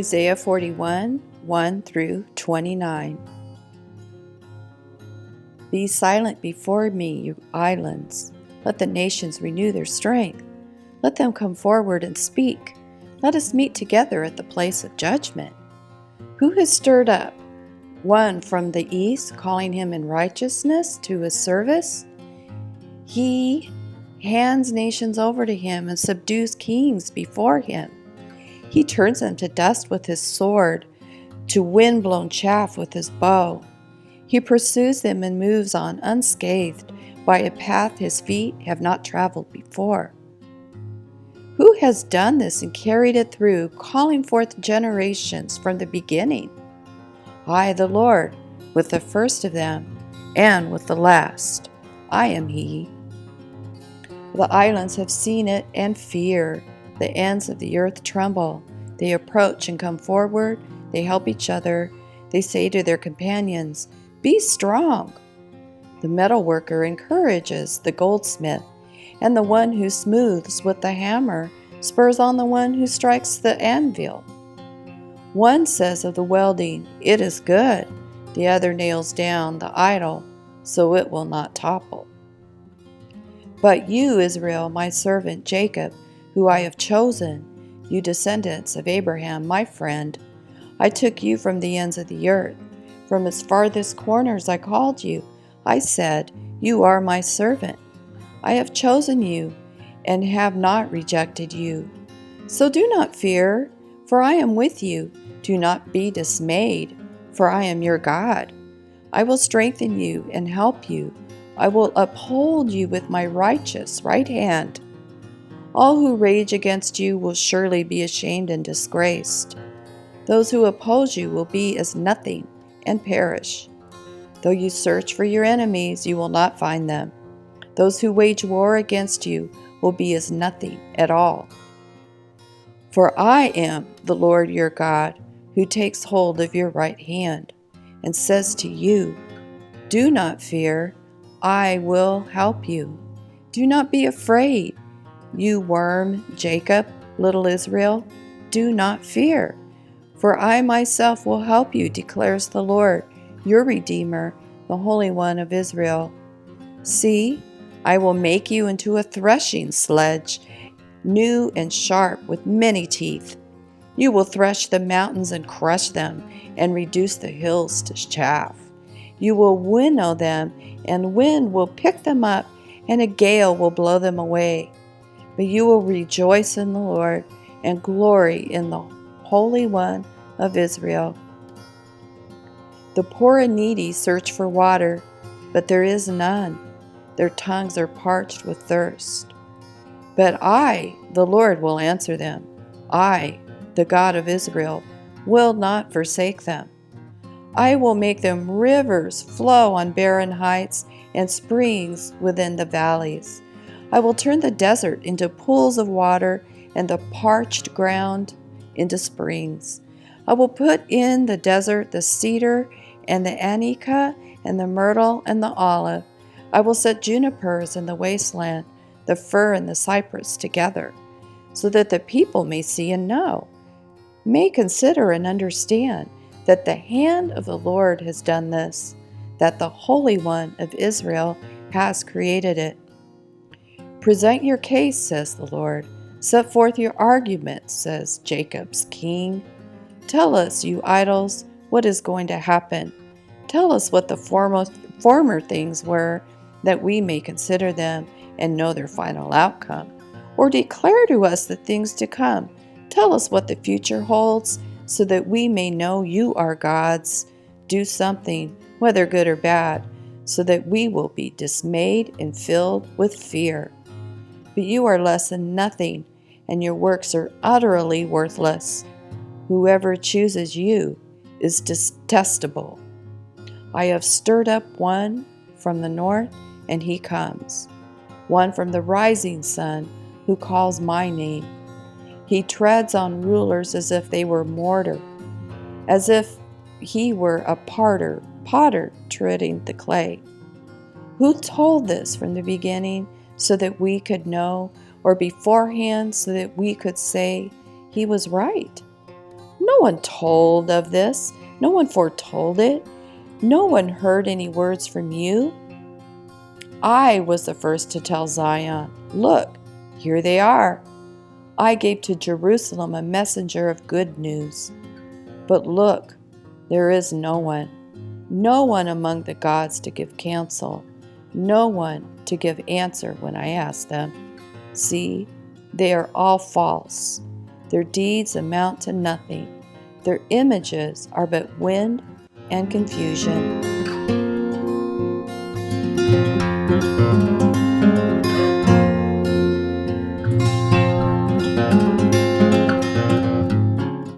Isaiah 41, 1 through 29. Be silent before me, you islands. Let the nations renew their strength. Let them come forward and speak. Let us meet together at the place of judgment. Who has stirred up one from the east, calling him in righteousness to his service? He hands nations over to him and subdues kings before him. He turns them to dust with his sword, to wind-blown chaff with his bow. He pursues them and moves on unscathed by a path his feet have not traveled before. Who has done this and carried it through, calling forth generations from the beginning? I, the Lord, with the first of them, and with the last. I am He. The islands have seen it and fear. The ends of the earth tremble. They approach and come forward. They help each other. They say to their companions, "Be strong." The metalworker encourages the goldsmith, and the one who smooths with the hammer spurs on the one who strikes the anvil. One says of the welding, "It is good." The other nails down the idol, so it will not topple. But you, Israel, my servant Jacob, who I have chosen, you descendants of Abraham, my friend, I took you from the ends of the earth. From its farthest corners I called you. I said, "You are my servant." I have chosen you and have not rejected you. So do not fear, for I am with you. Do not be dismayed, for I am your God. I will strengthen you and help you. I will uphold you with my righteous right hand. All who rage against you will surely be ashamed and disgraced. Those who oppose you will be as nothing and perish. Though you search for your enemies, you will not find them. Those who wage war against you will be as nothing at all. For I am the Lord your God, who takes hold of your right hand and says to you, "Do not fear, I will help you. Do not be afraid, you worm Jacob, little Israel. Do not fear, for I myself will help you, declares the Lord, your Redeemer, the Holy One of Israel. See, I will make you into a threshing sledge, new and sharp with many teeth. You will thresh the mountains and crush them, and reduce the hills to chaff. You will winnow them, and wind will pick them up, and a gale will blow them away. But you will rejoice in the Lord, and glory in the Holy One of Israel. The poor and needy search for water, but there is none. Their tongues are parched with thirst. But I, the Lord, will answer them. I, the God of Israel, will not forsake them. I will make them rivers flow on barren heights and springs within the valleys. I will turn the desert into pools of water and the parched ground into springs. I will put in the desert the cedar and the anica and the myrtle and the olive. I will set junipers in the wasteland, the fir and the cypress together, so that the people may see and know, may consider and understand that the hand of the Lord has done this, that the Holy One of Israel has created it. Present your case, says the Lord. Set forth your argument, says Jacob's King. Tell us, you idols, what is going to happen. Tell us what the former things were, that we may consider them and know their final outcome. Or declare to us the things to come. Tell us what the future holds, so that we may know you are gods. Do something, whether good or bad, so that we will be dismayed and filled with fear. But you are less than nothing, and your works are utterly worthless. Whoever chooses you is detestable. I have stirred up one from the north, and he comes. One from the rising sun, who calls my name. He treads on rulers as if they were mortar, as if he were a potter treading the clay. Who told this from the beginning, so that we could know, or beforehand so that we could say he was right? No one told of this. No one foretold it. No one heard any words from you. I was the first to tell Zion, look, here they are. I gave to Jerusalem a messenger of good news. But look, there is no one among the gods to give counsel, no one to give answer when I ask them. See, they are all false. Their deeds amount to nothing. Their images are but wind and confusion.